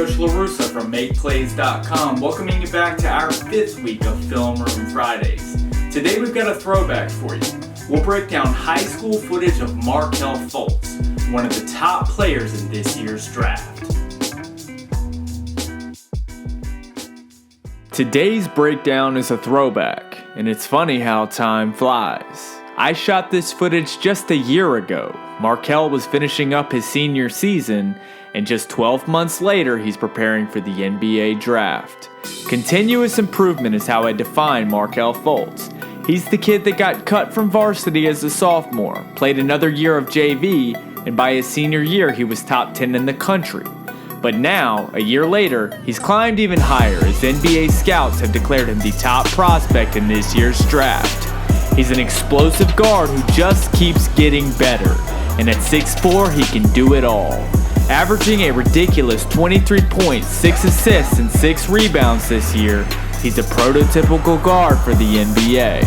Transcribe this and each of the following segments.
Coach LaRussa from MakePlayz.com, welcoming you back to our 5th week of Film Room Fridays. Today we've got a throwback for you. We'll break down high school footage of Markelle Fultz, one of the top players in this year's draft. Today's breakdown is a throwback, and it's funny how time flies. I shot this footage just a year ago. Markelle was finishing up his senior season, and just 12 months later, he's preparing for the NBA draft. Continuous improvement is how I define Markelle Fultz. He's the kid that got cut from varsity as a sophomore, played another year of JV, and by his senior year, he was top 10 in the country. But now, a year later, he's climbed even higher as NBA scouts have declared him the top prospect in this year's draft. He's an explosive guard who just keeps getting better, and at 6'4", he can do it all. Averaging a ridiculous 23 points, 6 assists, and 6 rebounds this year, he's a prototypical guard for the NBA.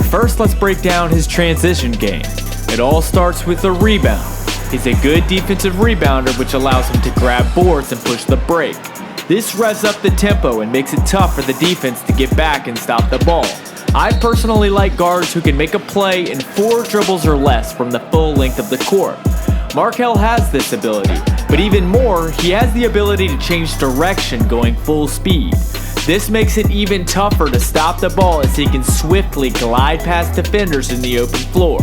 First, let's break down his transition game. It all starts with a rebound. He's a good defensive rebounder, which allows him to grab boards and push the break. This revs up the tempo and makes it tough for the defense to get back and stop the ball. I personally like guards who can make a play in 4 dribbles or less from the full length of the court. Markelle has this ability, but even more, he has the ability to change direction going full speed. This makes it even tougher to stop the ball as he can swiftly glide past defenders in the open floor.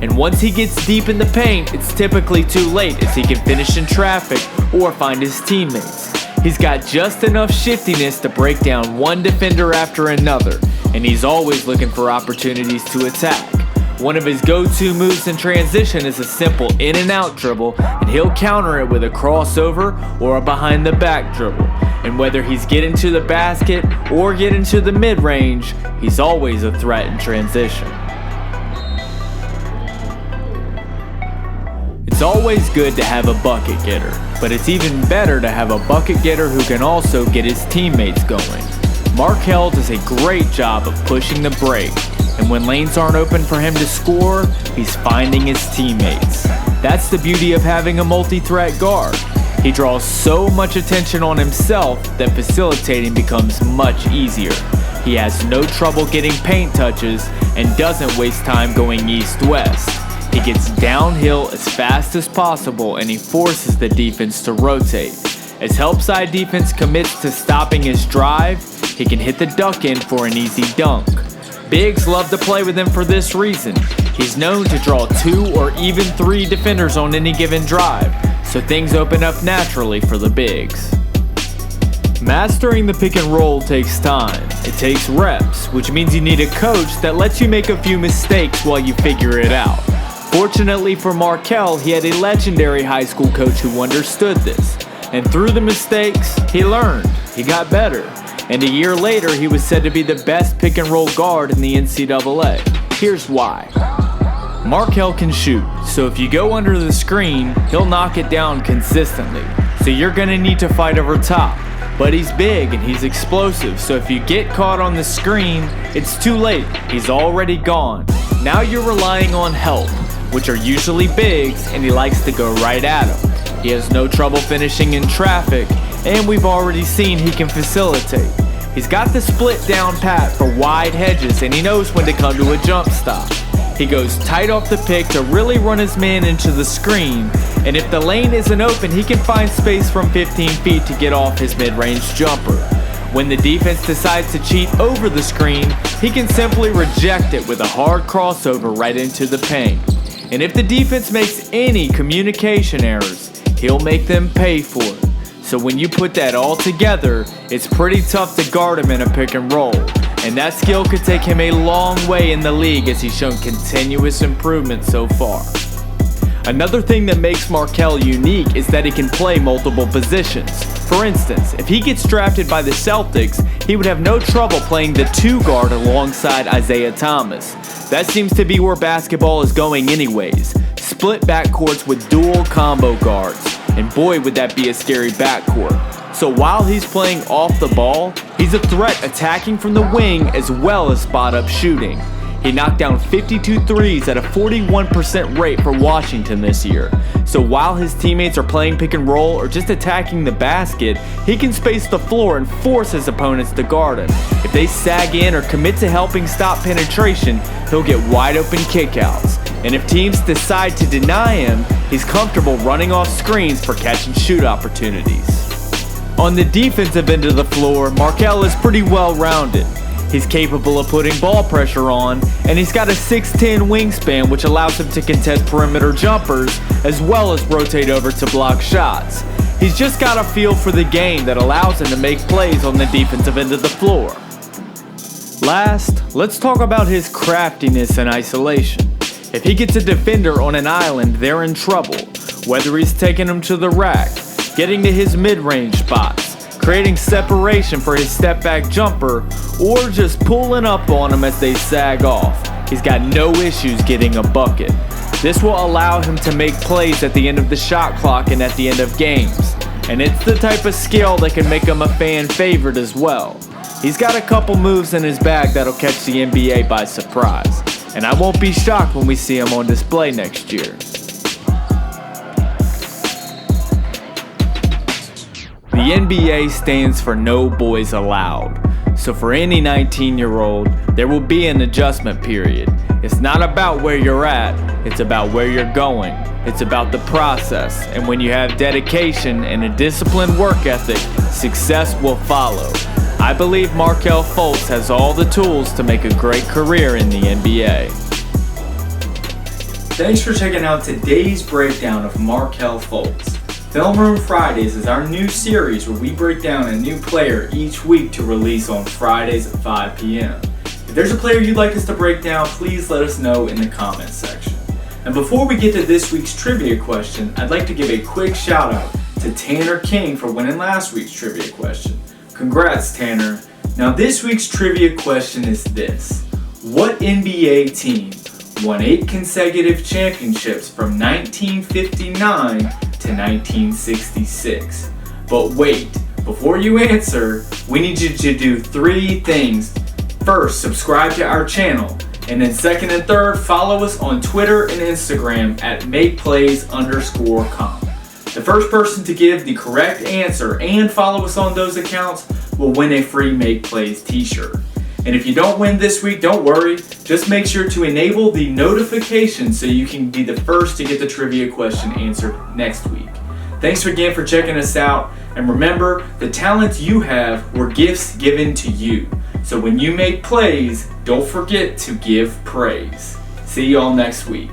And once he gets deep in the paint, it's typically too late as he can finish in traffic or find his teammates. He's got just enough shiftiness to break down one defender after another, and he's always looking for opportunities to attack. One of his go-to moves in transition is a simple in and out dribble, and he'll counter it with a crossover or a behind the back dribble. And whether he's getting to the basket or getting to the mid-range, he's always a threat in transition. It's always good to have a bucket getter, but it's even better to have a bucket getter who can also get his teammates going. Markelle does a great job of pushing the break, and when lanes aren't open for him to score, he's finding his teammates. That's the beauty of having a multi-threat guard. He draws so much attention on himself that facilitating becomes much easier. He has no trouble getting paint touches and doesn't waste time going east-west. He gets downhill as fast as possible and he forces the defense to rotate. As help side defense commits to stopping his drive, he can hit the duck in for an easy dunk. Bigs love to play with him for this reason. He's known to draw 2 or even 3 defenders on any given drive, so things open up naturally for the bigs. Mastering the pick and roll takes time. It takes reps, which means you need a coach that lets you make a few mistakes while you figure it out. Fortunately for Markelle, he had a legendary high school coach who understood this, and through the mistakes, he learned, he got better. And a year later, he was said to be the best pick-and-roll guard in the NCAA. Here's why. Markelle can shoot, so if you go under the screen, he'll knock it down consistently. So you're gonna need to fight over top. But he's big and he's explosive, so if you get caught on the screen, it's too late. He's already gone. Now you're relying on help, which are usually bigs, and he likes to go right at him. He has no trouble finishing in traffic, and we've already seen he can facilitate. He's got the split down pat for wide hedges, and he knows when to come to a jump stop. He goes tight off the pick to really run his man into the screen, and if the lane isn't open, he can find space from 15 feet to get off his mid-range jumper. When the defense decides to cheat over the screen, he can simply reject it with a hard crossover right into the paint. And if the defense makes any communication errors, he'll make them pay for it. So when you put that all together, it's pretty tough to guard him in a pick and roll. And that skill could take him a long way in the league as he's shown continuous improvement so far. Another thing that makes Markelle unique is that he can play multiple positions. For instance, if he gets drafted by the Celtics, he would have no trouble playing the 2 guard alongside Isaiah Thomas. That seems to be where basketball is going anyways. Split backcourts with dual combo guards. And boy, would that be a scary backcourt. So while he's playing off the ball, he's a threat attacking from the wing as well as spot-up shooting. He knocked down 52 threes at a 41% rate for Washington this year. So while his teammates are playing pick and roll or just attacking the basket, he can space the floor and force his opponents to guard him. If they sag in or commit to helping stop penetration, he'll get wide open kickouts. And if teams decide to deny him, he's comfortable running off screens for catch and shoot opportunities. On the defensive end of the floor, Markelle is pretty well rounded. He's capable of putting ball pressure on, and he's got a 6'10 wingspan which allows him to contest perimeter jumpers as well as rotate over to block shots. He's just got a feel for the game that allows him to make plays on the defensive end of the floor. Last, let's talk about his craftiness in isolation. If he gets a defender on an island, they're in trouble. Whether he's taking him to the rack, getting to his mid-range spots, creating separation for his step-back jumper, or just pulling up on them as they sag off, he's got no issues getting a bucket. This will allow him to make plays at the end of the shot clock and at the end of games. And it's the type of skill that can make him a fan favorite as well. He's got a couple moves in his bag that'll catch the NBA by surprise. And I won't be shocked when we see him on display next year. The NBA stands for No Boys Allowed. So for any 19-year-old, there will be an adjustment period. It's not about where you're at, it's about where you're going. It's about the process, and when you have dedication and a disciplined work ethic, success will follow. I believe Markelle Fultz has all the tools to make a great career in the NBA. Thanks for checking out today's breakdown of Markelle Fultz. Film Room Fridays is our new series where we break down a new player each week to release on Fridays at 5 p.m. If there's a player you'd like us to break down, please let us know in the comments section. And before we get to this week's trivia question, I'd like to give a quick shout out to Tanner King for winning last week's trivia question. Congrats, Tanner. Now this week's trivia question is this. What NBA team won 8 consecutive championships from 1959 to 1966? But wait, before you answer, we need you to do 3 things. First, subscribe to our channel. And then second and third, follow us on Twitter and Instagram at MakePlayz_com. The first person to give the correct answer and follow us on those accounts will win a free MakePlayz t-shirt. And if you don't win this week, don't worry. Just make sure to enable the notification so you can be the first to get the trivia question answered next week. Thanks again for checking us out. And remember, the talents you have were gifts given to you. So when you make plays, don't forget to give praise. See y'all next week.